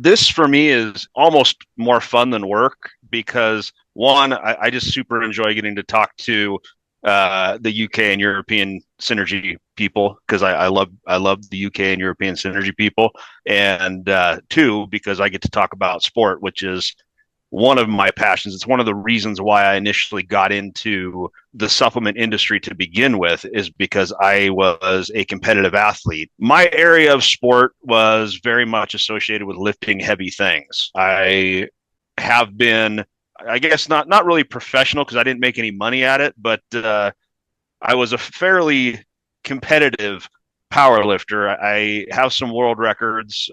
This for me is almost more fun than work because one, I just super enjoy getting to talk to the UK and European synergy people because I love the UK and European synergy people, and two, because I get to talk about sport, which is one of my passions. It's one of the reasons why I initially got into the supplement industry to begin with, is because I was a competitive athlete. My area of sport was very much associated with lifting heavy things. I have been, I guess, not really professional because I didn't make any money at it, but I was a fairly competitive power lifter. I have some world records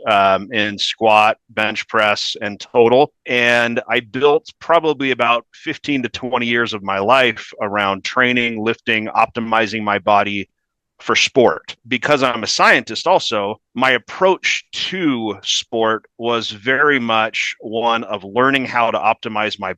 in squat, bench press, and total. And I built probably about 15 to 20 years of my life around training, lifting, optimizing my body for sport. Because I'm a scientist also, my approach to sport was very much one of learning how to optimize my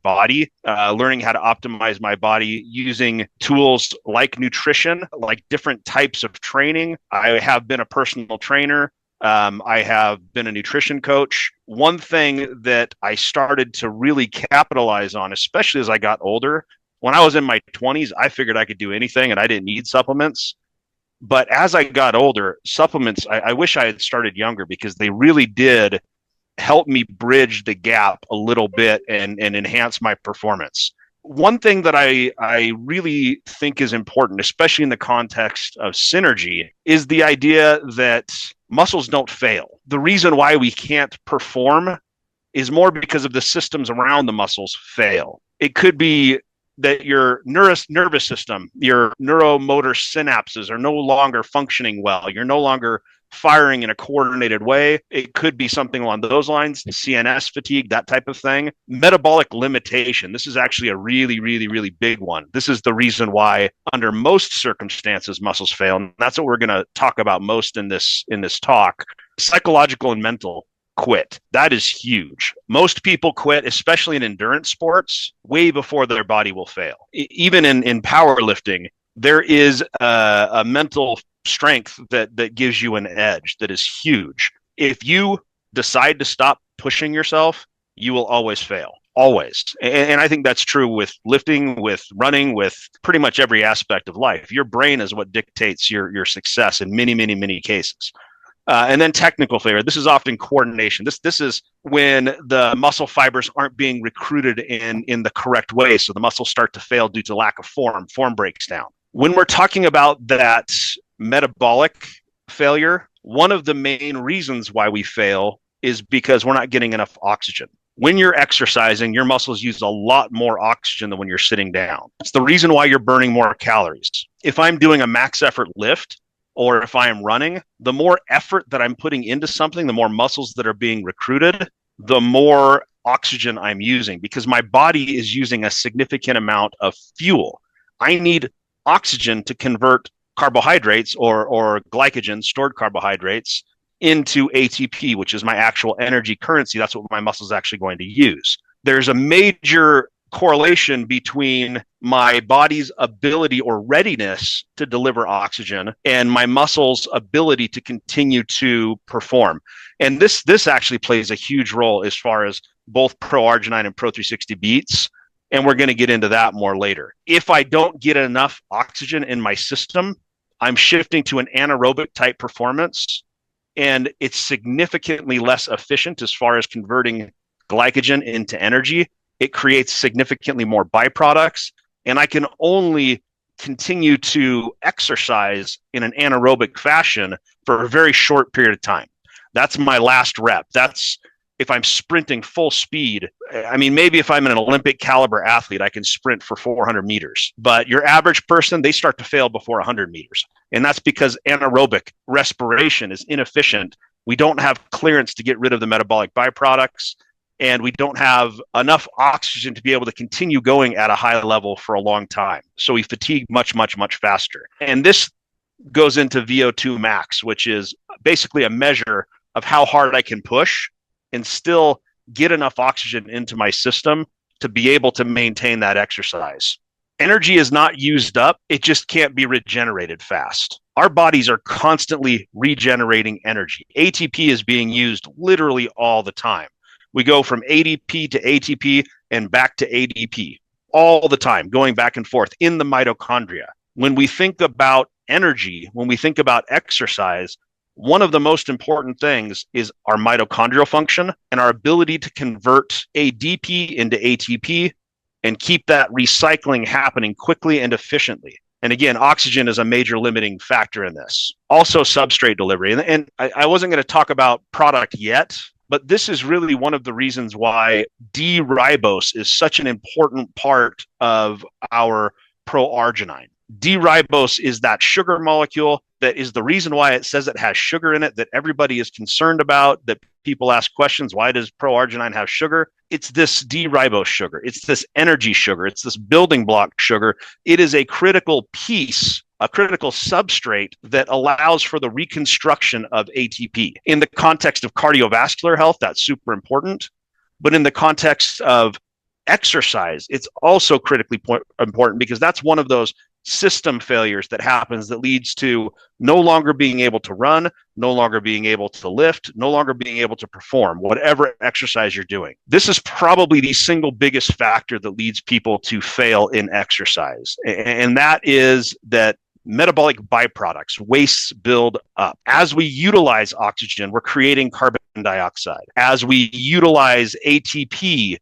body, using tools like nutrition, like different types of training. I have been a personal trainer. I have been a nutrition coach. One thing that I started to really capitalize on, especially as I got older, when I was in my 20s, I figured I could do anything and I didn't need supplements. But as I got older, supplements, I wish I had started younger because they really did help me bridge the gap a little bit and enhance my performance. One thing that I really think is important, especially in the context of synergy, is the idea that muscles don't fail. The reason why we can't perform is more because of the systems around the muscles fail. It could be that your nervous system, your neuromotor synapses are no longer functioning well. You're no longer firing in a coordinated way. It could be something along those lines, CNS fatigue, that type of thing. Metabolic limitation. This is actually a really, really, really big one. This is the reason why, under most circumstances, muscles fail. And that's what we're going to talk about most in this talk. Psychological and mental quit. That is huge. Most people quit, especially in endurance sports, way before their body will fail. Even in powerlifting, there is a mental strength that gives you an edge that is huge. If you decide to stop pushing yourself, you will always fail. Always. And I think that's true with lifting, with running, with pretty much every aspect of life. Your brain is what dictates your success in many, many, many cases. And then technical failure. This is often coordination. This is when the muscle fibers aren't being recruited in the correct way. So the muscles start to fail due to lack of form. Form breaks down. When we're talking about that metabolic failure, one of the main reasons why we fail is because we're not getting enough oxygen. When you're exercising, your muscles use a lot more oxygen than when you're sitting down. It's the reason why you're burning more calories. If I'm doing a max effort lift, or if I am running, the more effort that I'm putting into something, the more muscles that are being recruited, the more oxygen I'm using, because my body is using a significant amount of fuel. I need oxygen to convert carbohydrates or glycogen, stored carbohydrates, into ATP, which is my actual energy currency. That's what my muscle is actually going to use. There's a major correlation between my body's ability or readiness to deliver oxygen and my muscles' ability to continue to perform. And this actually plays a huge role as far as both Pro-arginine and Pro-360 Beets. And we're going to get into that more later. If I don't get enough oxygen in my system, I'm shifting to an anaerobic type performance, and it's significantly less efficient as far as converting glycogen into energy. It creates significantly more byproducts, and I can only continue to exercise in an anaerobic fashion for a very short period of time. That's my last rep. That's if I'm sprinting full speed. I mean, maybe if I'm an Olympic caliber athlete, I can sprint for 400 meters. But your average person, they start to fail before 100 meters. And that's because anaerobic respiration is inefficient. We don't have clearance to get rid of the metabolic byproducts, and we don't have enough oxygen to be able to continue going at a high level for a long time. So we fatigue much, much, much faster. And this goes into VO2 max, which is basically a measure of how hard I can push and still get enough oxygen into my system to be able to maintain that exercise. Energy is not used up. It just can't be regenerated fast. our bodies are constantly regenerating energy. ATP is being used literally all the time. We go from ADP to ATP and back to ADP all the time, going back and forth in the mitochondria. When we think about energy, when we think about exercise, one of the most important things is our mitochondrial function and our ability to convert ADP into ATP and keep that recycling happening quickly and efficiently. And again, oxygen is a major limiting factor in this. Also, substrate delivery. And I wasn't going to talk about product yet, but this is really one of the reasons why D-ribose is such an important part of our proarginine. D-ribose is that sugar molecule that is the reason why it says it has sugar in it, that everybody is concerned about, that people ask questions, why does proarginine have sugar? It's this D-ribose sugar. It's this energy sugar. It's this building block sugar. It is a critical piece, a critical substrate that allows for the reconstruction of ATP. In the context of cardiovascular health, that's super important. But in the context of exercise, it's also critically important because that's one of those system failures that happens that leads to no longer being able to run, no longer being able to lift, no longer being able to perform whatever exercise you're doing. This is probably the single biggest factor that leads people to fail in exercise. And that is that metabolic byproducts, wastes build up. As we utilize oxygen, we're creating carbon dioxide. As we utilize ATP,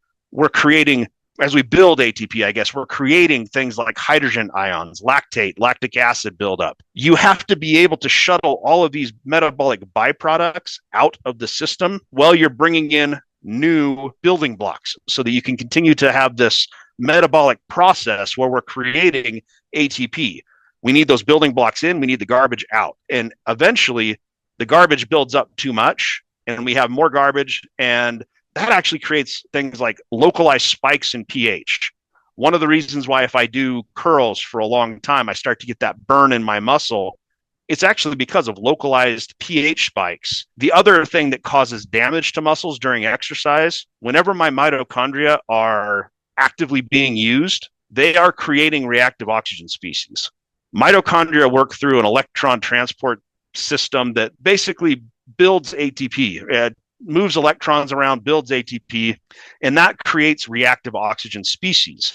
as we build ATP, I guess, we're creating things like hydrogen ions, lactate, lactic acid buildup. You have to be able to shuttle all of these metabolic byproducts out of the system while you're bringing in new building blocks so that you can continue to have this metabolic process where we're creating ATP. We need those building blocks in, we need the garbage out. And eventually, the garbage builds up too much, and we have more garbage, and that actually creates things like localized spikes in pH. One of the reasons why if I do curls for a long time, I start to get that burn in my muscle, it's actually because of localized pH spikes. The other thing that causes damage to muscles during exercise, whenever my mitochondria are actively being used, they are creating reactive oxygen species. Mitochondria work through an electron transport system that basically builds ATP. Moves electrons around, builds ATP, and that creates reactive oxygen species,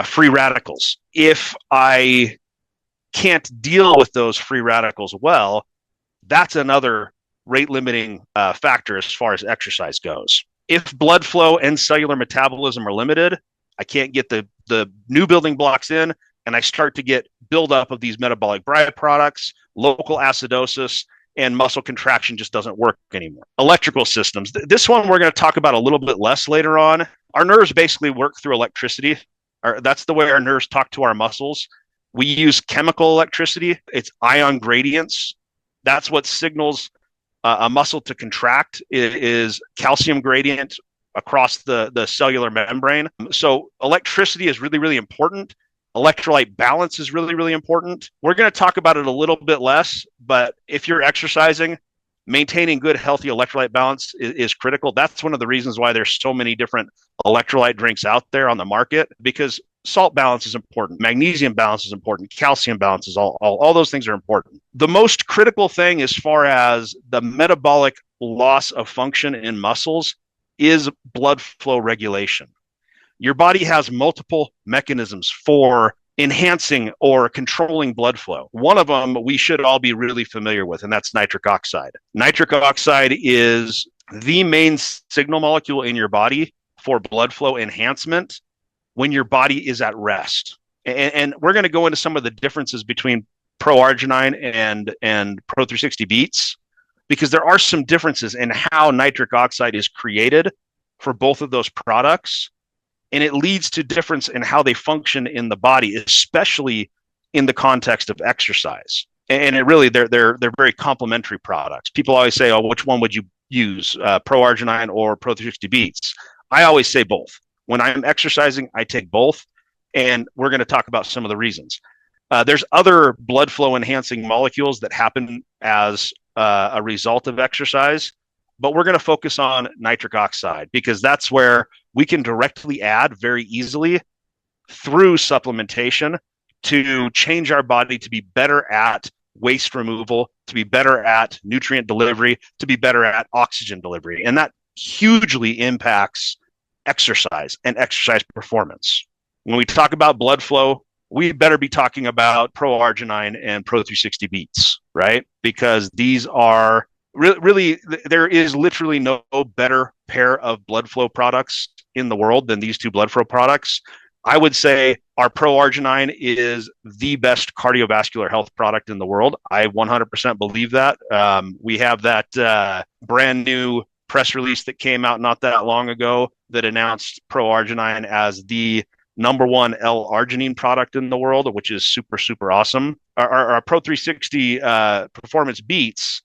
free radicals. If I can't deal with those free radicals well, that's another rate limiting factor as far as exercise goes. If blood flow and cellular metabolism are limited, I can't get the new building blocks in, and I start to get buildup of these metabolic byproducts, local acidosis, and muscle contraction just doesn't work anymore. Electrical systems. This one we're going to talk about a little bit less later on. Our nerves basically work through electricity. That's the way our nerves talk to our muscles. We use chemical electricity. It's ion gradients. That's what signals a muscle to contract. It is calcium gradient across the cellular membrane. So electricity is really, really important. Electrolyte balance is really, really important. We're going to talk about it a little bit less, but if you're exercising, maintaining good, healthy electrolyte balance is critical. That's one of the reasons why there's so many different electrolyte drinks out there on the market, because salt balance is important. Magnesium balance is important. Calcium balance is all those things are important. The most critical thing as far as the metabolic loss of function in muscles is blood flow regulation. Your body has multiple mechanisms for enhancing or controlling blood flow. One of them we should all be really familiar with, and that's nitric oxide. Nitric oxide is the main signal molecule in your body for blood flow enhancement when your body is at rest. And we're going to go into some of the differences between proarginine and Pro360 Beets, because there are some differences in how nitric oxide is created for both of those products. And it leads to difference in how they function in the body, especially in the context of exercise. And it really, they're very complementary products. People always say, "Oh, which one would you use, proarginine or Pro360 Beets?" I always say both. When I'm exercising, I take both, and we're going to talk about some of the reasons. There's other blood flow enhancing molecules that happen as a result of exercise, but we're going to focus on nitric oxide because that's where we can directly add very easily through supplementation to change our body to be better at waste removal, to be better at nutrient delivery, to be better at oxygen delivery. And that hugely impacts exercise and exercise performance. When we talk about blood flow, we better be talking about Pro-arginine and Pro360 Beets, right? Because these are really, there is literally no better pair of blood flow products in the world than these two blood flow products. I would say our Pro-arginine is the best cardiovascular health product in the world. I 100% believe that. We have that brand new press release that came out not that long ago that announced Pro-arginine as the #1 L-arginine product in the world, which is super, super awesome. Our Pro360 Performance Beets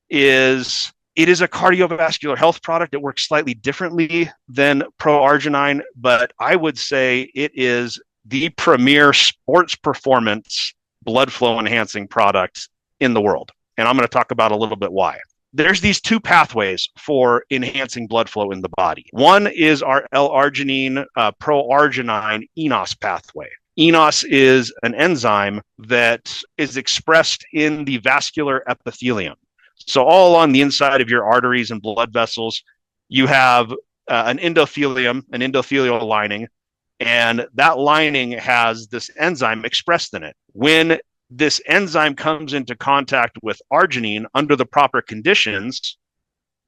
is a cardiovascular health product. It works slightly differently than Pro-arginine, but I would say it is the premier sports performance blood flow enhancing product in the world. And I'm going to talk about a little bit why. There's these two pathways for enhancing blood flow in the body. One is our L-arginine Pro-arginine eNOS pathway. eNOS is an enzyme that is expressed in the vascular epithelium. So all along the inside of your arteries and blood vessels, you have an endothelial lining, and that lining has this enzyme expressed in it. When this enzyme comes into contact with arginine under the proper conditions,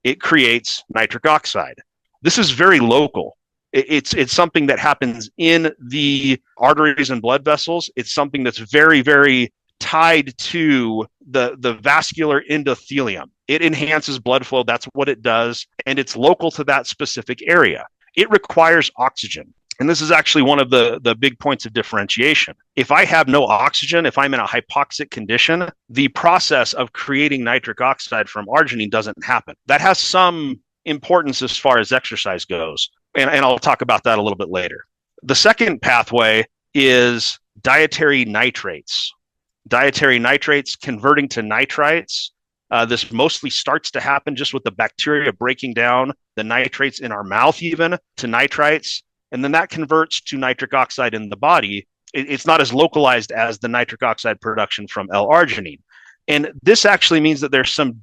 it creates nitric oxide. This is very local. It's something that happens in the arteries and blood vessels. It's something that's very, very tied to the vascular endothelium. It enhances blood flow. That's what it does. And it's local to that specific area. It requires oxygen. And this is actually one of the big points of differentiation. If I have no oxygen, if I'm in a hypoxic condition, the process of creating nitric oxide from arginine doesn't happen. That has some importance as far as exercise goes. And I'll talk about that a little bit later. The second pathway is dietary nitrates. Dietary nitrates converting to nitrites. This mostly starts to happen just with the bacteria breaking down the nitrates in our mouth even to nitrites. And then that converts to nitric oxide in the body. It's not as localized as the nitric oxide production from L-arginine. And this actually means that there's some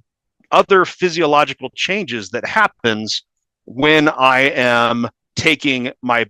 other physiological changes that happens when I am taking my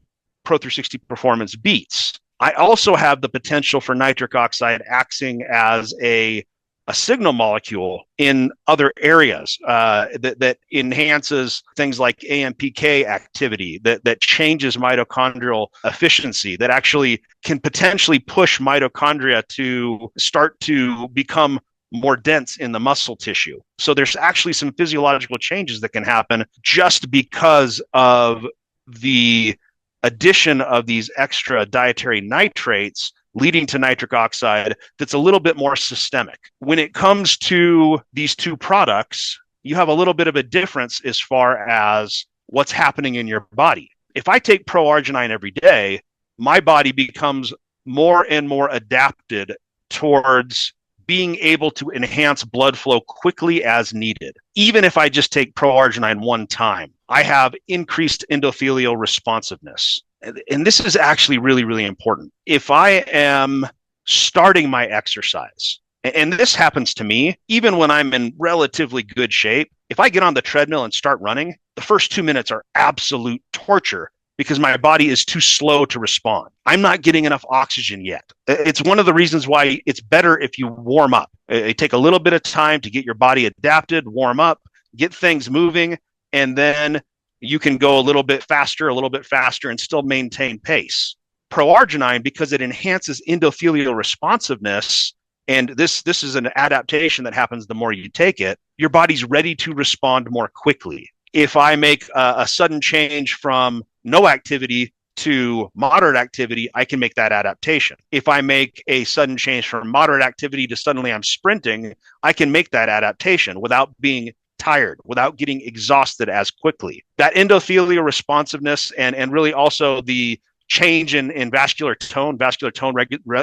Pro360 Performance Beets. I also have the potential for nitric oxide acting as a signal molecule in other areas that enhances things like AMPK activity, that changes mitochondrial efficiency, that actually can potentially push mitochondria to start to become more dense in the muscle tissue. So there's actually some physiological changes that can happen just because of the addition of these extra dietary nitrates leading to nitric oxide that's a little bit more systemic. When it comes to these two products, you have a little bit of a difference as far as what's happening in your body. If I take Pro-arginine every day, my body becomes more and more adapted towards being able to enhance blood flow quickly as needed. Even if I just take Pro-arginine one time, I have increased endothelial responsiveness. And this is actually really, really important. If I am starting my exercise, and this happens to me, even when I'm in relatively good shape, if I get on the treadmill and start running, the first 2 minutes are absolute torture because my body is too slow to respond. I'm not getting enough oxygen yet. It's one of the reasons why it's better if you warm up. It take a little bit of time to get your body adapted, warm up, get things moving, and then you can go a little bit faster, and still maintain pace. Pro-arginine, because it enhances endothelial responsiveness, and this is an adaptation that happens the more you take it, your body's ready to respond more quickly. If I make a sudden change from no activity to moderate activity, I can make that adaptation. If I make a sudden change from moderate activity to suddenly I'm sprinting, I can make that adaptation without being tired, without getting exhausted as quickly. That endothelial responsiveness and really also the change in vascular tone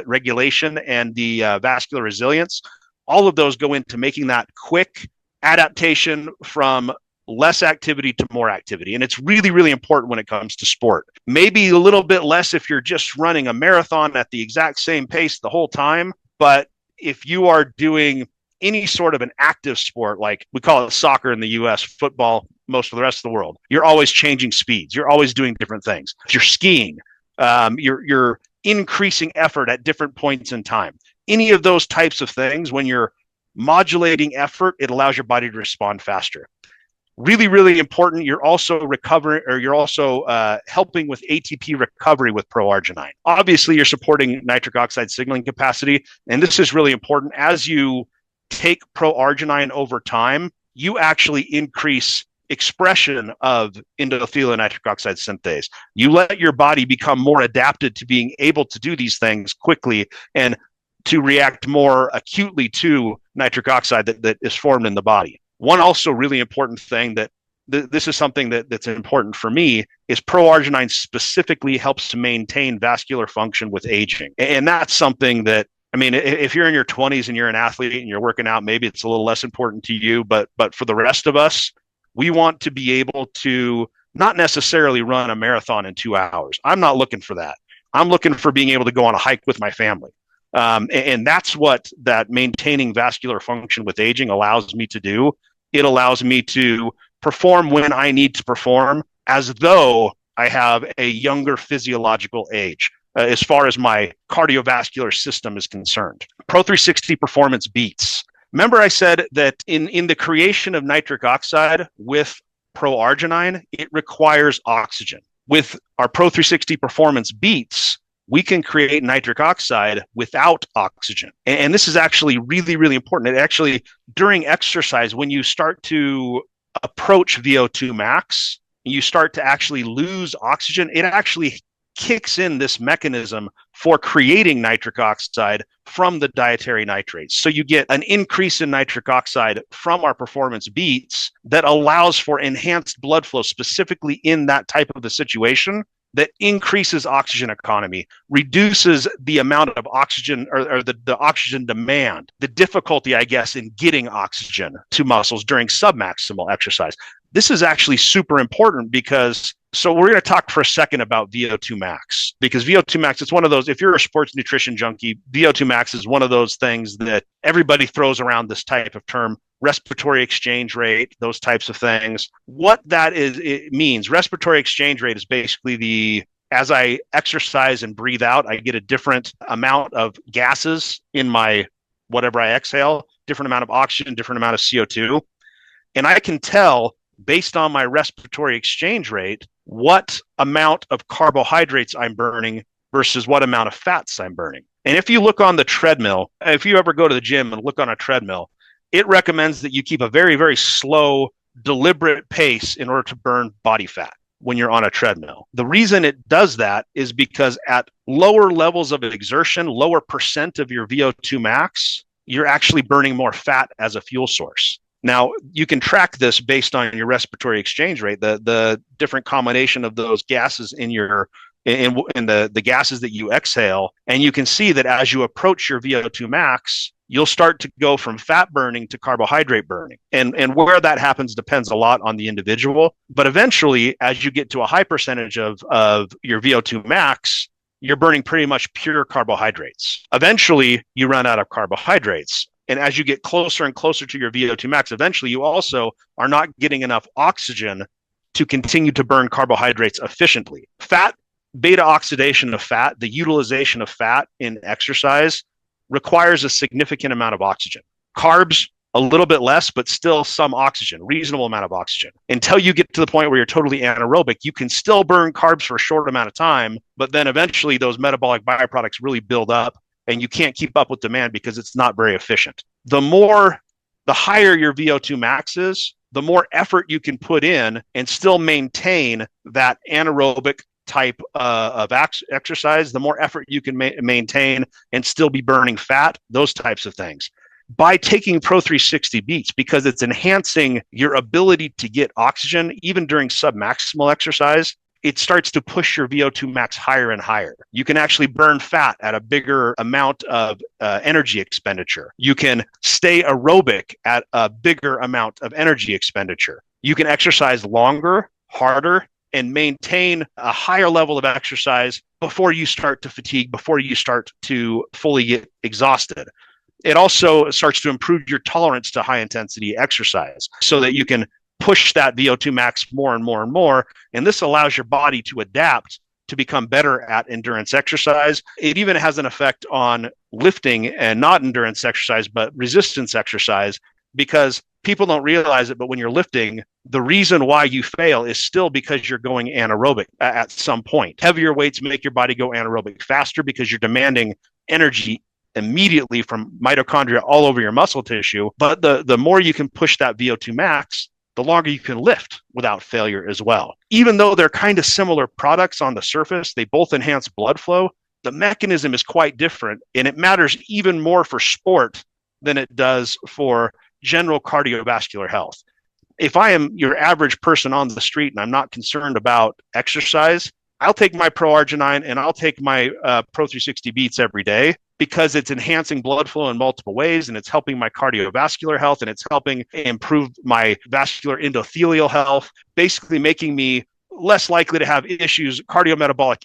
regulation, and the vascular resilience, all of those go into making that quick adaptation from less activity to more activity. And it's really, really important when it comes to sport. Maybe a little bit less if you're just running a marathon at the exact same pace the whole time, but if you are doing any sort of an active sport, like we call it soccer in the US, football, most of the rest of the world, you're always changing speeds. You're always doing different things. If you're skiing, you're increasing effort at different points in time. Any of those types of things, when you're modulating effort, it allows your body to respond faster. Really, really important. You're also recovering, or you're also helping with ATP recovery with pro-arginine. Obviously, you're supporting nitric oxide signaling capacity, and this is really important. As you take pro-arginine over time, you actually increase expression of endothelial nitric oxide synthase. You let your body become more adapted to being able to do these things quickly and to react more acutely to nitric oxide that is formed in the body. One also really important thing that this is something that's important for me is pro-arginine specifically helps to maintain vascular function with aging. And that's something that, I mean, if you're in your 20s and you're an athlete and you're working out, maybe it's a little less important to you, but for the rest of us, we want to be able to not necessarily run a marathon in 2 hours. I'm not looking for that. I'm looking for being able to go on a hike with my family. And that's what that maintaining vascular function with aging allows me to do. It allows me to perform when I need to perform as though I have a younger physiological age as far as my cardiovascular system is concerned. Pro360 Performance Beets. Remember I said that in the creation of nitric oxide with pro-arginine, it requires oxygen. With our Pro360 Performance Beets, we can create nitric oxide without oxygen. And this is actually really, really important. It actually, during exercise, when you start to approach VO2 max, you start to actually lose oxygen, it actually kicks in this mechanism for creating nitric oxide from the dietary nitrates. So you get an increase in nitric oxide from our performance beets that allows for enhanced blood flow specifically in that type of a situation that increases oxygen economy, reduces the amount of oxygen or the oxygen demand, the difficulty, I guess, in getting oxygen to muscles during submaximal exercise. This is actually super important because, so we're going to talk for a second about VO2 max, because VO2 max, it's one of those, if you're a sports nutrition junkie, VO2 max is one of those things that everybody throws around this type of term, respiratory exchange rate, those types of things. What that is, it means, respiratory exchange rate is basically as I exercise and breathe out, I get a different amount of gases in my, whatever I exhale, different amount of oxygen, different amount of CO2. And I can tell based on my respiratory exchange rate, what amount of carbohydrates I'm burning versus what amount of fats I'm burning. And if you look on the treadmill, if you ever go to the gym and look on a treadmill, it recommends that you keep a very, very slow, deliberate pace in order to burn body fat when you're on a treadmill. The reason it does that is because at lower levels of exertion, lower percent of your VO2 max, you're actually burning more fat as a fuel source. Now, you can track this based on your respiratory exchange rate, the different combination of those gases in the gases that you exhale. And you can see that as you approach your VO2 max, you'll start to go from fat burning to carbohydrate burning. And where that happens depends a lot on the individual. But eventually, as you get to a high percentage of your VO2 max, you're burning pretty much pure carbohydrates. Eventually, you run out of carbohydrates. And as you get closer and closer to your VO2 max, eventually you also are not getting enough oxygen to continue to burn carbohydrates efficiently. Fat, beta oxidation of fat, the utilization of fat in exercise requires a significant amount of oxygen. Carbs, a little bit less, but still some oxygen, reasonable amount of oxygen. Until you get to the point where you're totally anaerobic, you can still burn carbs for a short amount of time, but then eventually those metabolic byproducts really build up and you can't keep up with demand because it's not very efficient. The higher your VO2 max is, the more effort you can put in and still maintain that anaerobic type of exercise, the more effort you can maintain and still be burning fat, those types of things. By taking Pro360 Beets, because it's enhancing your ability to get oxygen, even during submaximal exercise, it starts to push your VO2 max higher and higher. You can actually burn fat at a bigger amount of energy expenditure. You can stay aerobic at a bigger amount of energy expenditure. You can exercise longer, harder, and maintain a higher level of exercise before you start to fatigue, before you start to fully get exhausted. It also starts to improve your tolerance to high intensity exercise so that you can push that VO2 max more and more and more. And this allows your body to adapt to become better at endurance exercise. It even has an effect on lifting and not endurance exercise, but resistance exercise, because people don't realize it, but when you're lifting, the reason why you fail is still because you're going anaerobic at some point. Heavier weights make your body go anaerobic faster because you're demanding energy immediately from mitochondria all over your muscle tissue. But the more you can push that VO2 max, the longer you can lift without failure as well. Even though they're kind of similar products on the surface, they both enhance blood flow. The mechanism is quite different, and it matters even more for sport than it does for general cardiovascular health. If I am your average person on the street and I'm not concerned about exercise, I'll take my ProArginine and I'll take my Pro 360 Beets every day, because it's enhancing blood flow in multiple ways, and it's helping my cardiovascular health, and it's helping improve my vascular endothelial health, basically making me less likely to have issues, cardiometabolic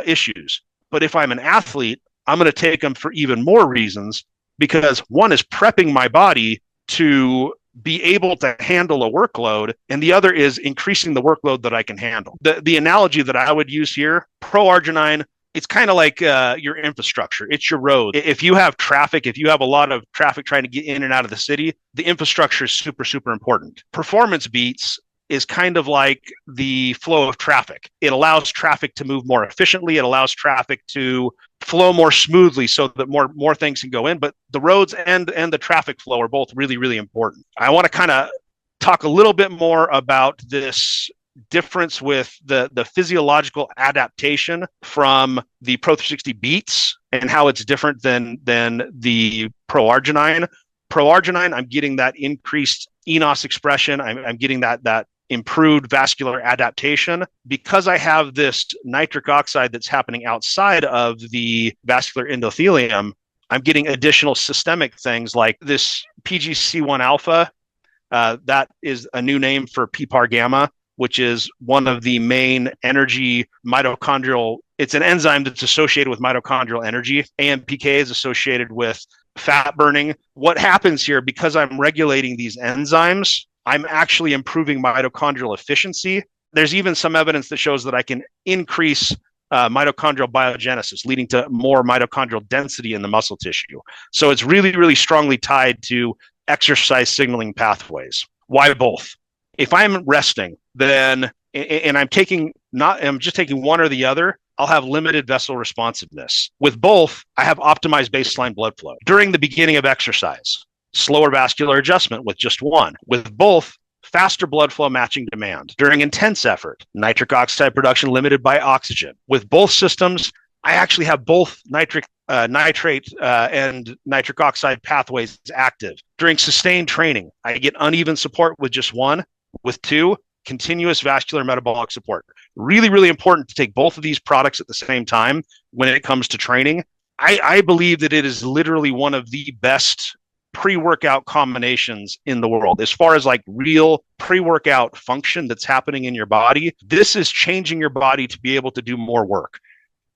issues. But if I'm an athlete, I'm going to take them for even more reasons, because one is prepping my body to be able to handle a workload, and the other is increasing the workload that I can handle. The analogy that I would use here, ProArginine, it's kind of like your infrastructure. It's your road. If you have traffic, if you have a lot of traffic trying to get in and out of the city, the infrastructure is super, super important. Performance Beets is kind of like the flow of traffic. It allows traffic to move more efficiently. It allows traffic to flow more smoothly so that more things can go in. But the roads and the traffic flow are both really, really important. I want to kind of talk a little bit more about this difference with the physiological adaptation from the Pro 360 Beets and how it's different than the ProArginine. ProArginine, I'm getting that increased eNOS expression. I'm getting that improved vascular adaptation because I have this nitric oxide that's happening outside of the vascular endothelium. I'm getting additional systemic things like this PGC1 alpha. That is a new name for PPAR gamma, which is one of the main energy mitochondrial. It's an enzyme that's associated with mitochondrial energy. AMPK is associated with fat burning. What happens here, because I'm regulating these enzymes, I'm actually improving mitochondrial efficiency. There's even some evidence that shows that I can increase mitochondrial biogenesis, leading to more mitochondrial density in the muscle tissue. So it's really, really strongly tied to exercise signaling pathways. Why both? If I'm resting, then and I'm just taking one or the other, I'll have limited vessel responsiveness. With both, I have optimized baseline blood flow. During the beginning of exercise, slower vascular adjustment with just one. With both, faster blood flow matching demand. During intense effort, nitric oxide production limited by oxygen. With both systems, I actually have both nitrate and nitric oxide pathways active. During sustained training, I get uneven support with just one. With two, continuous vascular metabolic support. Really, really important to take both of these products at the same time when it comes to training. I believe that it is literally one of the best pre-workout combinations in the world. As far as like real pre-workout function that's happening in your body, this is changing your body to be able to do more work.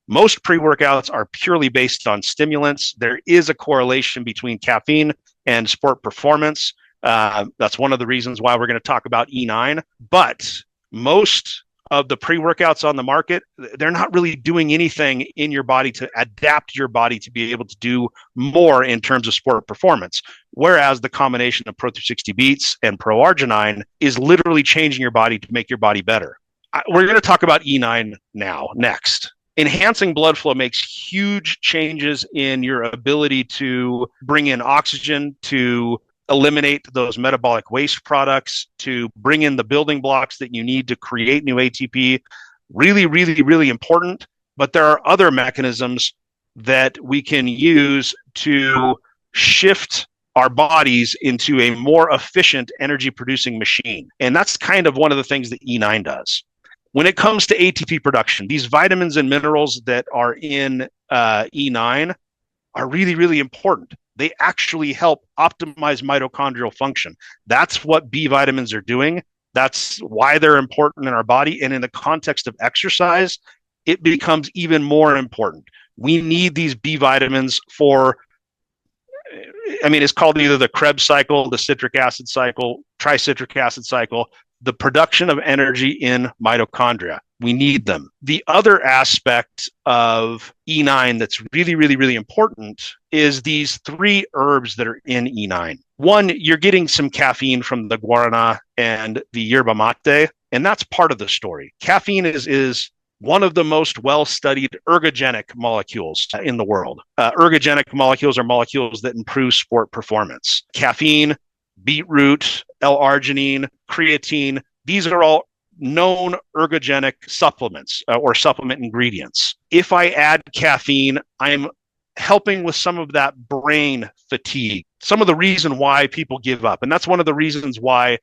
Most pre-workouts are purely based on stimulants. There is a correlation between caffeine and sport performance. That's one of the reasons why we're going to talk about E9. But most of the pre-workouts on the market, they're not really doing anything in your body to adapt your body to be able to do more in terms of sport performance. Whereas the combination of Pro 360 Beets and ProArginine is literally changing your body to make your body better. We're going to talk about E9 next. Enhancing blood flow makes huge changes in your ability to bring in oxygen, to eliminate those metabolic waste products, to bring in the building blocks that you need to create new ATP. Really, really, really important. But there are other mechanisms that we can use to shift our bodies into a more efficient energy producing machine. And that's kind of one of the things that E9 does. When it comes to ATP production, these vitamins and minerals that are in E9 are really, really important. They actually help optimize mitochondrial function. That's what B vitamins are doing. That's why they're important in our body. And in the context of exercise, it becomes even more important. We need these B vitamins for I mean, it's called either the Krebs cycle, the citric acid cycle, tricitric acid cycle, the production of energy in mitochondria. We need them. The other aspect of E9 that's really, really, really important is these 3 herbs that are in E9. One, you're getting some caffeine from the guarana and the yerba mate, and that's part of the story. Caffeine is one of the most well-studied ergogenic molecules in the world. Ergogenic molecules are molecules that improve sport performance. Caffeine, beetroot, L-arginine, creatine, these are all known ergogenic supplements or supplement ingredients. If I add caffeine, I'm helping with some of that brain fatigue, some of the reason why people give up. And that's one of the reasons why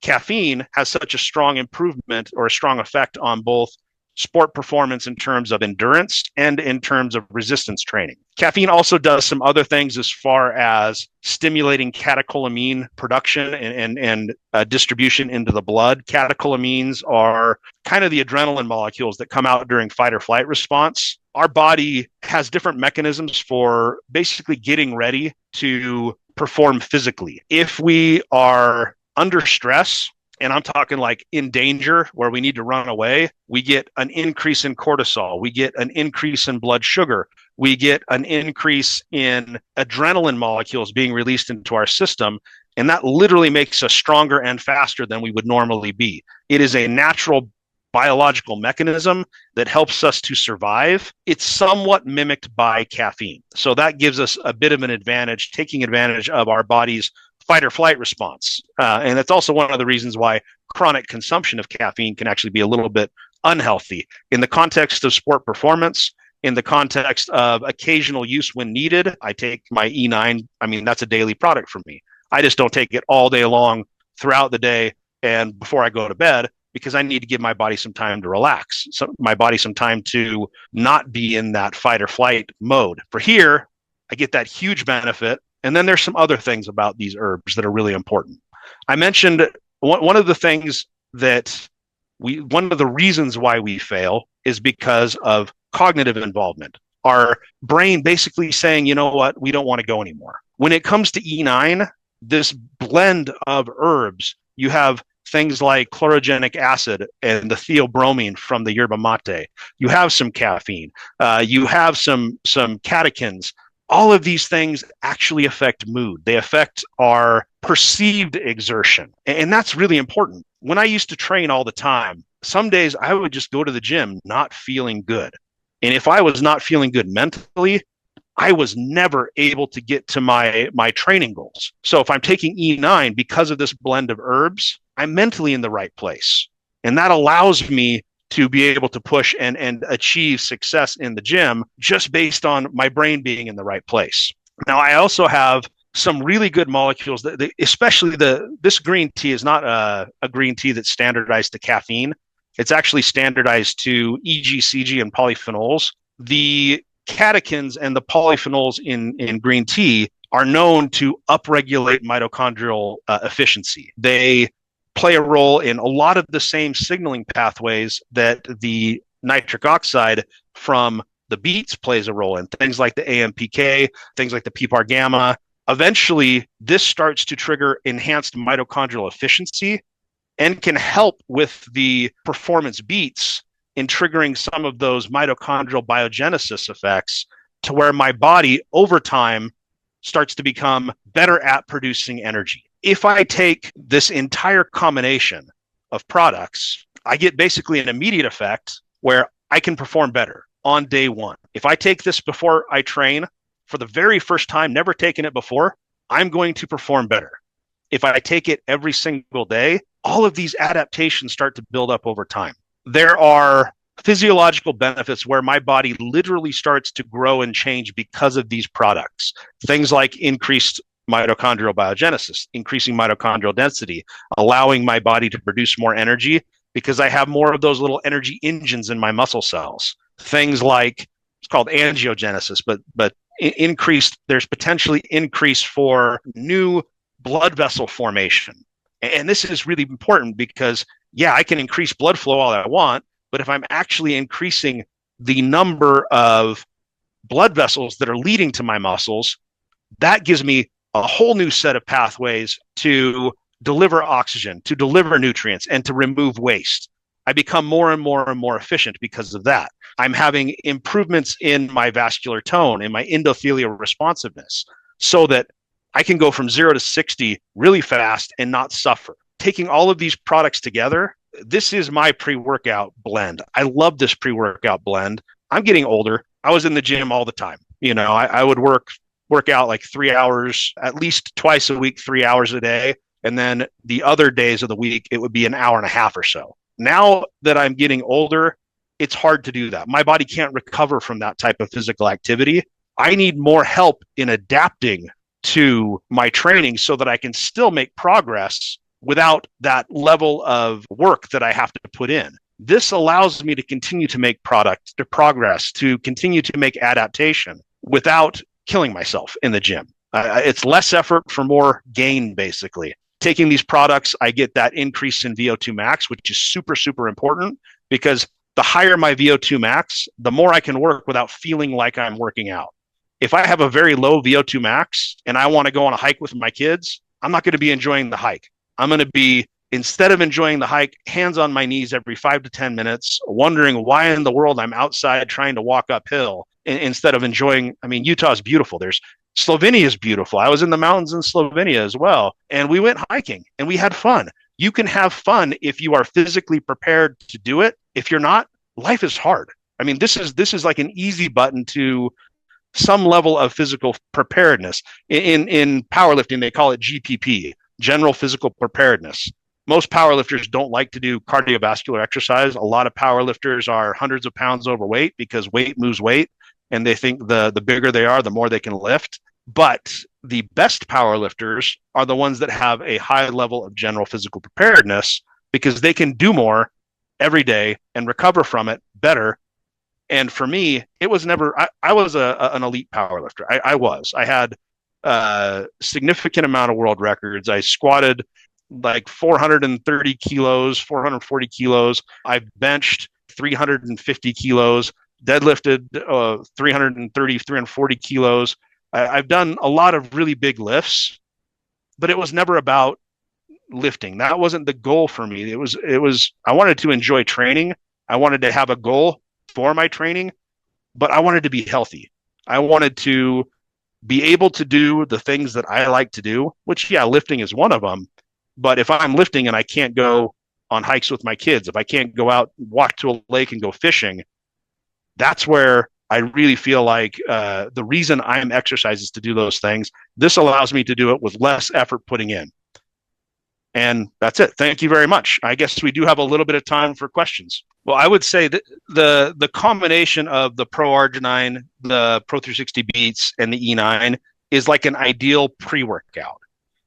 caffeine has such a strong improvement or a strong effect on both sport performance in terms of endurance and in terms of resistance training. Caffeine also does some other things as far as stimulating catecholamine production and distribution into the blood. Catecholamines are kind of the adrenaline molecules that come out during fight or flight response. Our body has different mechanisms for basically getting ready to perform physically. If we are under stress, and I'm talking like in danger where we need to run away, we get an increase in cortisol. We get an increase in blood sugar. We get an increase in adrenaline molecules being released into our system. And that literally makes us stronger and faster than we would normally be. It is a natural biological mechanism that helps us to survive. It's somewhat mimicked by caffeine. So that gives us a bit of an advantage, taking advantage of our body's fight or flight response. And that's also one of the reasons why chronic consumption of caffeine can actually be a little bit unhealthy. In the context of sport performance, in the context of occasional use when needed, I take my E9. I mean, that's a daily product for me. I just don't take it all day long throughout the day and before I go to bed, because I need to give my body some time to relax, so my body some time to not be in that fight or flight mode. For here, I get that huge benefit. And then there's some other things about these herbs that are really important. I mentioned one of the things that one of the reasons why we fail is because of cognitive involvement. Our brain basically saying, you know what, we don't want to go anymore. When it comes to E9, this blend of herbs, you have things like chlorogenic acid and the theobromine from the yerba mate. You have some caffeine. You have some catechins. All of these things actually affect mood. They affect our perceived exertion. And that's really important. When I used to train all the time, some days I would just go to the gym not feeling good. And if I was not feeling good mentally, I was never able to get to my training goals. So if I'm taking E9 because of this blend of herbs, I'm mentally in the right place. And that allows me to be able to push and achieve success in the gym just based on my brain being in the right place. Now, I also have some really good molecules, especially this green tea is not a green tea that's standardized to caffeine. It's actually standardized to EG, CG, and polyphenols. The catechins and the polyphenols in green tea are known to upregulate mitochondrial efficiency. They play a role in a lot of the same signaling pathways that the nitric oxide from the beets plays a role in, things like the AMPK, things like the PPAR gamma. Eventually, this starts to trigger enhanced mitochondrial efficiency and can help with the performance beats in triggering some of those mitochondrial biogenesis effects to where my body over time starts to become better at producing energy. If I take this entire combination of products, I get basically an immediate effect where I can perform better on day one. If I take this before I train for the very first time, never taken it before, I'm going to perform better. If I take it every single day, all of these adaptations start to build up over time. There are physiological benefits where my body literally starts to grow and change because of these products. Things like increased mitochondrial biogenesis, increasing mitochondrial density, allowing my body to produce more energy because I have more of those little energy engines in my muscle cells. Things like, it's called angiogenesis, but increased, there's potentially increase for new blood vessel formation. And this is really important because, yeah, I can increase blood flow all I want, but if I'm actually increasing the number of blood vessels that are leading to my muscles, that gives me a whole new set of pathways to deliver oxygen, to deliver nutrients, and to remove waste. I become more and more and more efficient because of that. I'm having improvements in my vascular tone, in my endothelial responsiveness, so that I can go from 0 to 60 really fast and not suffer. Taking all of these products together, this is my pre-workout blend. I love this pre-workout blend. I'm getting older. I was in the gym all the time. I would work out like 3 hours, at least twice a week, 3 hours a day. And then the other days of the week, it would be an hour and a half or so. Now that I'm getting older, it's hard to do that. My body can't recover from that type of physical activity. I need more help in adapting to my training so that I can still make progress without that level of work that I have to put in. This allows me to continue to make progress, to continue to make adaptation without killing myself in the gym. It's less effort for more gain, basically. Taking these products, I get that increase in VO2 max, which is super, super important, because the higher my VO2 max, the more I can work without feeling like I'm working out. If I have a very low VO2 max and I want to go on a hike with my kids, I'm not going to be enjoying the hike. I'm going to be, instead of enjoying the hike, hands on my knees every 5 to 10 minutes, wondering why in the world I'm outside trying to walk uphill instead of enjoying. Utah is beautiful. Slovenia is beautiful. I was in the mountains in Slovenia as well, and we went hiking and we had fun. You can have fun if you are physically prepared to do it. If you're not, life is hard. This is like an easy button to some level of physical preparedness. In powerlifting, they call it GPP, general physical preparedness. Most powerlifters don't like to do cardiovascular exercise. A lot of powerlifters are hundreds of pounds overweight because weight moves weight, and they think the bigger they are, the more they can lift. But the best powerlifters are the ones that have a high level of general physical preparedness because they can do more every day and recover from it better. And for me, it was never, I was an elite powerlifter. I had a significant amount of world records. I squatted like 430 kilos, 440 kilos. I benched 350 kilos, deadlifted 330, 340 kilos. I've done a lot of really big lifts, but it was never about lifting. That wasn't the goal for me. It was, I wanted to enjoy training. I wanted to have a goal for my training, but I wanted to be healthy. I wanted to be able to do the things that I like to do, which, yeah, lifting is one of them. But if I'm lifting and I can't go on hikes with my kids, if I can't go out, walk to a lake and go fishing, that's where I really feel like the reason I'm exercise is to do those things. This allows me to do it with less effort putting in. And that's it. Thank you very much. I guess we do have a little bit of time for questions. Well, I would say that the combination of the Pro Arginine, the Pro 360 Beets, and the E9 is like an ideal pre-workout.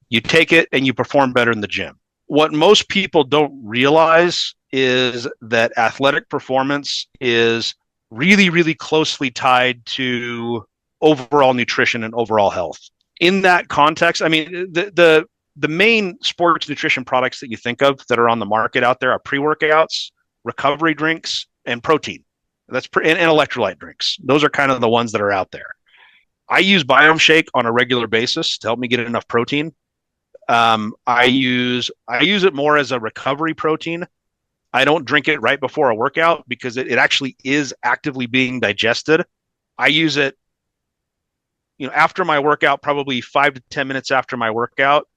You take it and you perform better in the gym. What most people don't realize is that athletic performance is really, really closely tied to overall nutrition and overall health. In that context, the main sports nutrition products that you think of that are on the market out there are pre-workouts, recovery drinks, and protein. And electrolyte drinks. Those are kind of the ones that are out there. I use Biome Shake on a regular basis to help me get enough protein. I use it more as a recovery protein. I don't drink it right before a workout because it actually is actively being digested. I use it, after my workout, probably 5 to 10 minutes after my workout.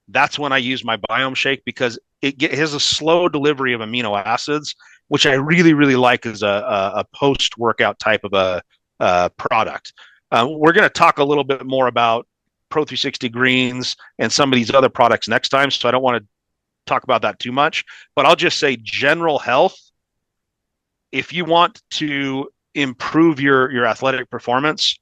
That's when I use my Biome Shake because it has a slow delivery of amino acids, which I really, really like as a post-workout type of a product. We're going to talk a little bit more about Pro 360 Greens and some of these other products next time, so I don't want to talk about that too much. But I'll just say general health, if you want to improve your athletic performance,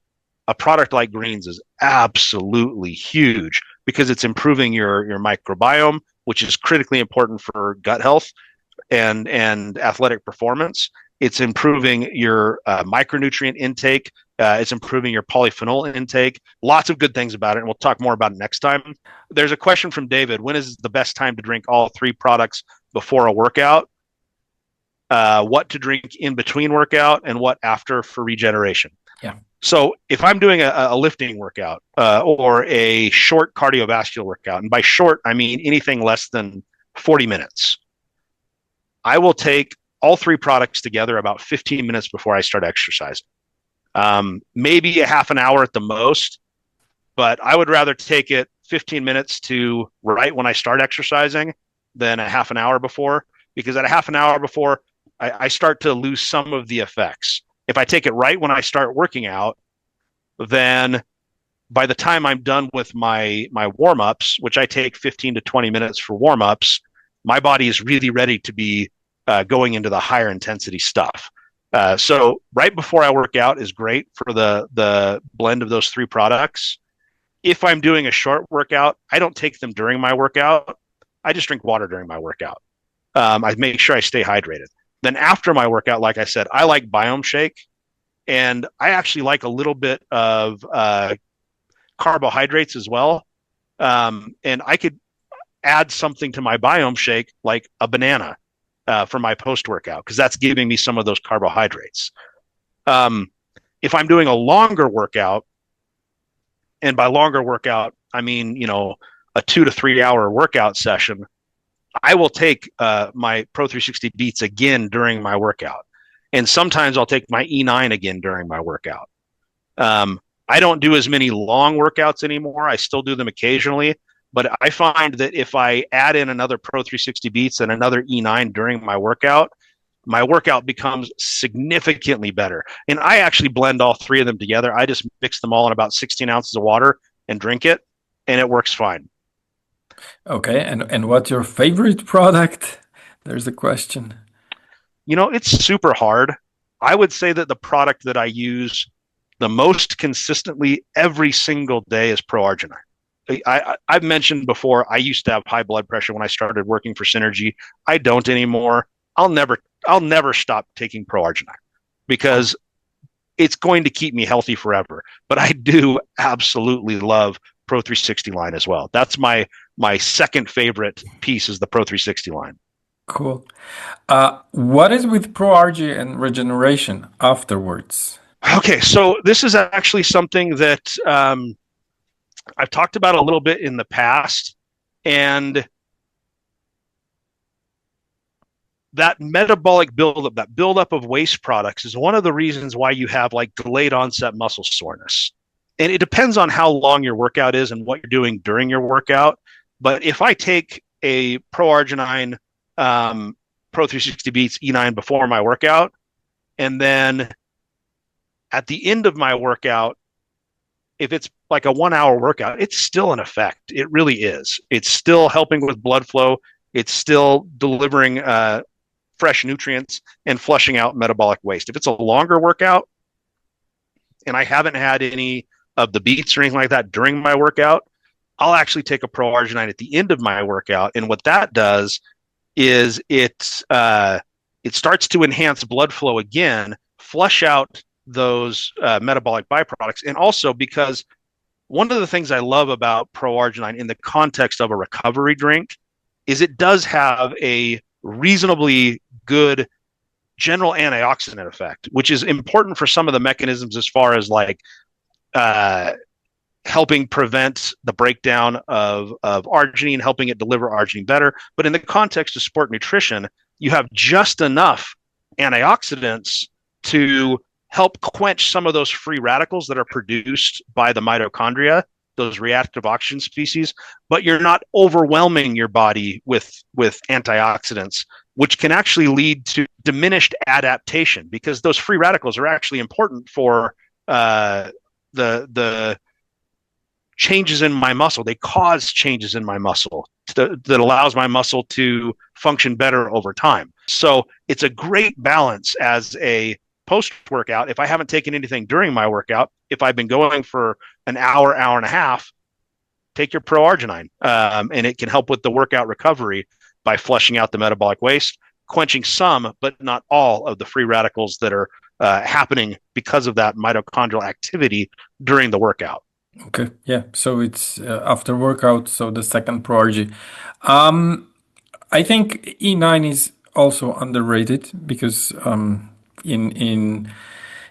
a product like Greens is absolutely huge because it's improving your microbiome, which is critically important for gut health and athletic performance. It's improving your micronutrient intake. It's improving your polyphenol intake. Lots of good things about it, and we'll talk more about it next time. There's a question from David. When is the best time to drink all 3 products before a workout? What to drink in between workout and what after for regeneration? Yeah. So if I'm doing a lifting workout or a short cardiovascular workout, and by short, I mean anything less than 40 minutes, I will take all three products together about 15 minutes before I start exercising. Maybe a half an hour at the most, but I would rather take it 15 minutes to right when I start exercising than a half an hour before, because at a half an hour before, I start to lose some of the effects. If I take it right when I start working out, then by the time I'm done with my warm-ups, which I take 15 to 20 minutes for warm-ups, my body is really ready to be going into the higher intensity stuff. So right before I work out is great for the blend of those three products. If I'm doing a short workout, I don't take them during my workout. I just drink water during my workout. I make sure I stay hydrated. Then after my workout, like I said, I like Biome Shake, and I actually like a little bit of carbohydrates as well. And I could add something to my Biome Shake, like a banana, for my post-workout, because that's giving me some of those carbohydrates. If I'm doing a longer workout, and by longer workout, I mean, a 2 to 3 hour workout session, I will take my Pro 360 Beets again during my workout. And sometimes I'll take my E9 again during my workout. I don't do as many long workouts anymore. I still do them occasionally, but I find that if I add in another Pro 360 Beets and another E9 during my workout becomes significantly better. And I actually blend all three of them together. I just mix them all in about 16 ounces of water and drink it, and it works fine. Okay, and what's your favorite product? There's a question. It's super hard. I would say that the product that I use the most consistently every single day is ProArginine. I've mentioned before, I used to have high blood pressure when I started working for Synergy. I don't anymore. I'll never stop taking ProArginine because it's going to keep me healthy forever. But I do absolutely love Pro 360 line as well. That's my second favorite piece is the Pro 360 line. Cool. What is with ProArgi and regeneration afterwards? Okay, so this is actually something that I've talked about a little bit in the past, and that metabolic buildup, that buildup of waste products is one of the reasons why you have like delayed onset muscle soreness. And it depends on how long your workout is and what you're doing during your workout. But if I take a ProArginine Pro 360 Beets E9 before my workout, and then at the end of my workout, if it's like a 1 hour workout, it's still an effect. It really is. It's still helping with blood flow. It's still delivering fresh nutrients and flushing out metabolic waste. If it's a longer workout and I haven't had any of the Beets or anything like that during my workout, I'll actually take a ProArginine at the end of my workout. And what that does is it starts to enhance blood flow again, flush out those metabolic byproducts. And also because one of the things I love about ProArginine in the context of a recovery drink is it does have a reasonably good general antioxidant effect, which is important for some of the mechanisms as far as like helping prevent the breakdown of arginine, helping it deliver arginine better. But in the context of sport nutrition, you have just enough antioxidants to help quench some of those free radicals that are produced by the mitochondria, those reactive oxygen species, but you're not overwhelming your body with antioxidants, which can actually lead to diminished adaptation because those free radicals are actually important for the changes in my muscle. They cause changes in my muscle that allows my muscle to function better over time. So it's a great balance as a post-workout. If I haven't taken anything during my workout, if I've been going for an hour, hour and a half, take your ProArginine, and it can help with the workout recovery by flushing out the metabolic waste, quenching some, but not all of the free radicals that are happening because of that mitochondrial activity during the workout. Okay, yeah. So it's after workout, so the second ProArgi. I think E9 is also underrated because in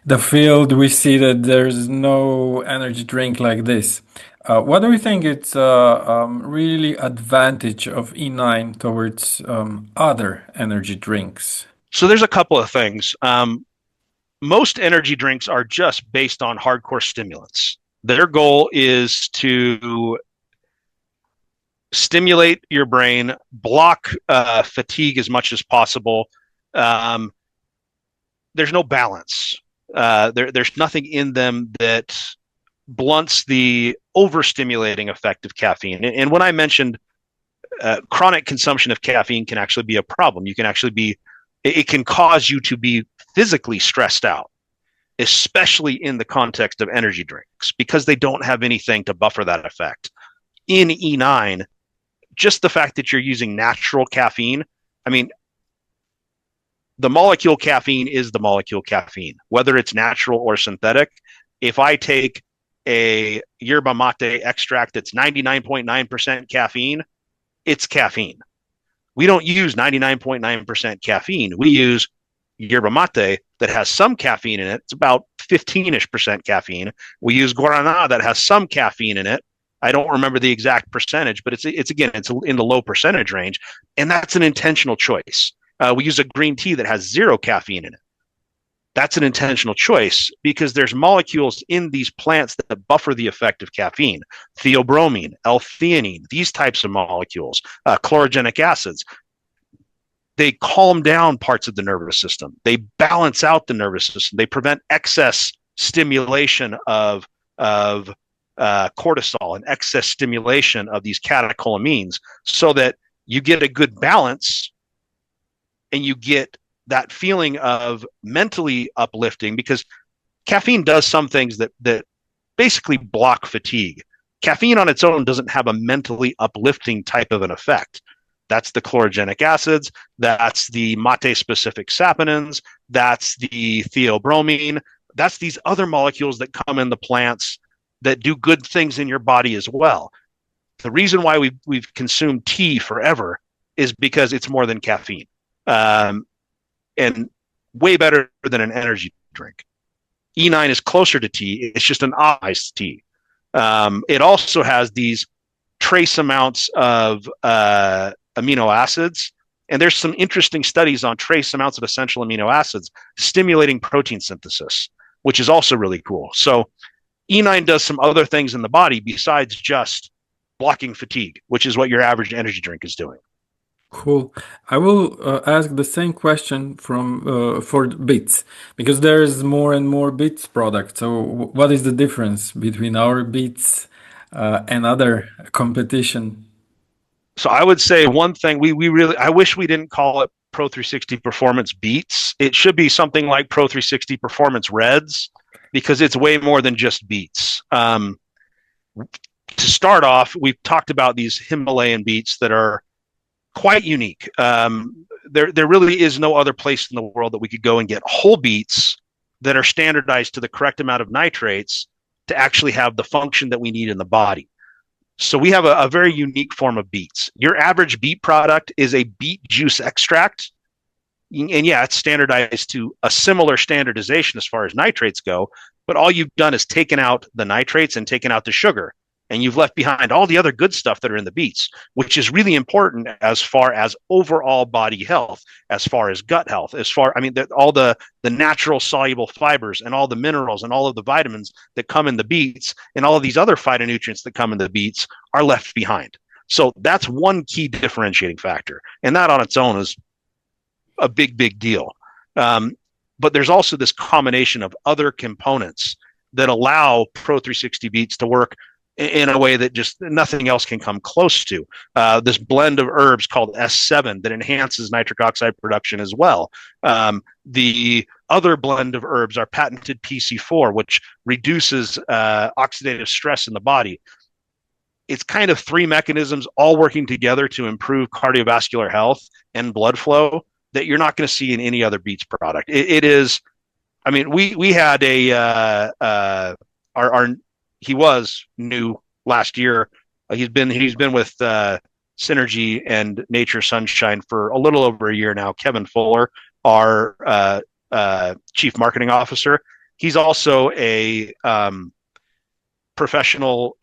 the field, we see that there's no energy drink like this. What do you think it's really advantage of E9 towards other energy drinks? So there's a couple of things. Most energy drinks are just based on hardcore stimulants. Their goal is to stimulate your brain, block fatigue as much as possible. There's no balance. There's nothing in them that blunts the overstimulating effect of caffeine. And when I mentioned chronic consumption of caffeine can actually be a problem. You can actually be, it can cause you to be physically stressed out, especially in the context of energy drinks, because they don't have anything to buffer that effect. In E9, just the fact that you're using natural caffeine, I mean, the molecule caffeine is the molecule caffeine, whether it's natural or synthetic. If I take a yerba mate extract that's 99.9% caffeine, it's caffeine. We don't use 99.9% caffeine. We use yerba mate that has some caffeine in it. It's about 15-ish% caffeine. We use guarana that has some caffeine in it. I don't remember the exact percentage, but it's in the low percentage range, and that's an intentional choice. We use a green tea that has zero caffeine in it. That's an intentional choice because there's molecules in these plants that buffer the effect of caffeine. Theobromine, L-theanine, these types of molecules, chlorogenic acids. They calm down parts of the nervous system. They balance out the nervous system. They prevent excess stimulation of cortisol and excess stimulation of these catecholamines so that you get a good balance and you get that feeling of mentally uplifting, because caffeine does some things that basically block fatigue. Caffeine on its own doesn't have a mentally uplifting type of an effect. That's the chlorogenic acids, that's the mate-specific saponins, that's the theobromine, that's these other molecules that come in the plants that do good things in your body as well. The reason why we've consumed tea forever is because it's more than caffeine. And way better than an energy drink. E9 is closer to tea. It's just an iced tea. It also has these trace amounts of amino acids. And there's some interesting studies on trace amounts of essential amino acids stimulating protein synthesis, which is also really cool. So E9 does some other things in the body besides just blocking fatigue, which is what your average energy drink is doing. Cool. I will ask the same question for Beets, because there's more and more Beets products. So what is the difference between our Beets and other competition? So I would say one thing I wish we didn't call it Pro 360 Performance Beets. It should be something like Pro 360 Performance Reds, because it's way more than just Beets. To start off, we've talked about these Himalayan beets that are quite unique. There really is no other place in the world that we could go and get whole beets that are standardized to the correct amount of nitrates to actually have the function that we need in the body. So we have a very unique form of beets. Your average beet product is a beet juice extract. And yeah, it's standardized to a similar standardization as far as nitrates go, but all you've done is taken out the nitrates and taken out the sugar. And you've left behind all the other good stuff that are in the beets, which is really important as far as overall body health, as far as gut health, all the natural soluble fibers and all the minerals and all of the vitamins that come in the beets and all of these other phytonutrients that come in the beets are left behind. So that's one key differentiating factor. And that on its own is a big, big deal. But there's also this combination of other components that allow Pro 360 beets to work in a way that just nothing else can come close to. This blend of herbs called S7 that enhances nitric oxide production as well. The other blend of herbs are patented PC4, which reduces oxidative stress in the body. It's kind of three mechanisms all working together to improve cardiovascular health and blood flow that you're not going to see in any other Beets product. It is, I mean, we had he was new last year. He's been with Synergy and Nature Sunshine for a little over a year now. Kevin Fuller, our chief marketing officer, He's also a professional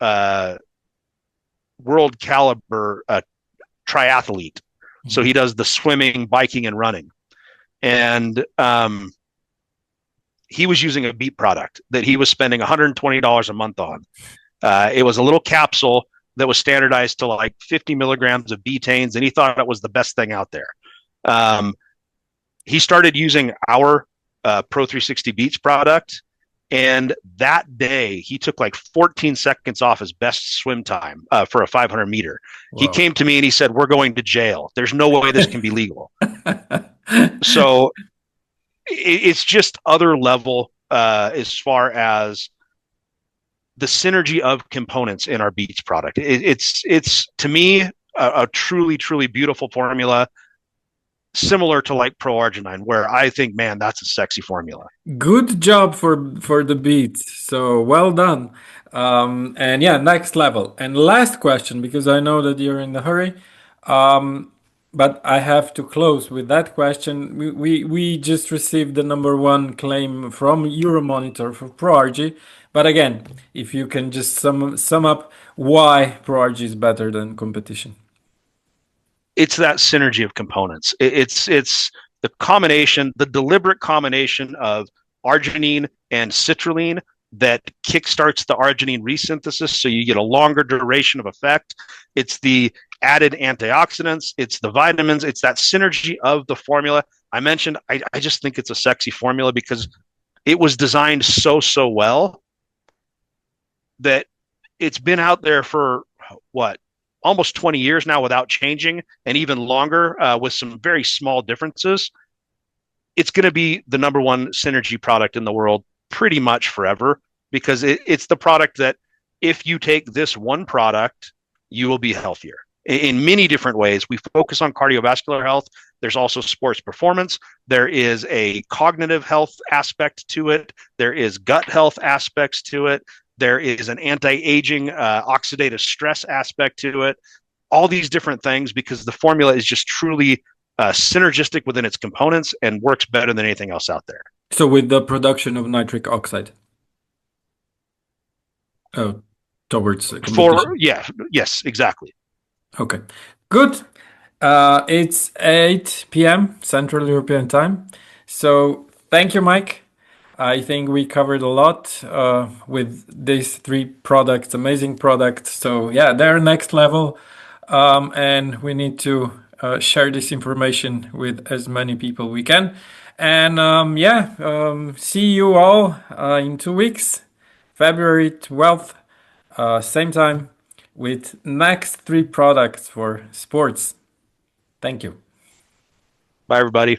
world caliber triathlete. So he does the swimming, biking, and running. And he was using a Beet product that he was spending $120 a month on. It was a little capsule that was standardized to like 50 milligrams of betaines, and he thought it was the best thing out there. He started using our Pro 360 Beets product, and that day he took like 14 seconds off his best swim time for a 500 meter. Wow. He came to me and he said, "We're going to jail. There's no way this can be legal." So it's just other level as far as the synergy of components in our Beets product. It's to me a truly, truly beautiful formula, similar to like Pro Arginine, where I think, man, that's a sexy formula. Good job for the Beets. So well done. And yeah, next level. And last question, because I know that you're in a hurry. But I have to close with that question. We just received the #1 claim from Euromonitor for ProRG. But again, if you can just sum up why ProRG is better than competition. It's that synergy of components. It's the combination, the deliberate combination of arginine and citrulline that kickstarts the arginine resynthesis, so you get a longer duration of effect. It's the added antioxidants, it's the vitamins, it's that synergy of the formula. I mentioned, I just think it's a sexy formula because it was designed so well that it's been out there for what, almost 20 years now without changing, and even longer with some very small differences. It's going to be the #1 synergy product in the world pretty much forever, because it's the product that if you take this one product, you will be healthier in many different ways. We focus on cardiovascular health. There's also sports performance. There is a cognitive health aspect to it. There is gut health aspects to it. There is an anti-aging oxidative stress aspect to it. All these different things, because the formula is just truly synergistic within its components and works better than anything else out there. So with the production of nitric oxide? Oh, towards competition. Yes, exactly. Okay, good. It's 8 p.m. Central European Time. So thank you, Mike. I think we covered a lot with these 3 products, amazing products. So yeah, they're next level. And we need to share this information with as many people we can. And see you all in 2 weeks, February 12th, same time, with next 3 products for sports. Thank you. Bye, everybody.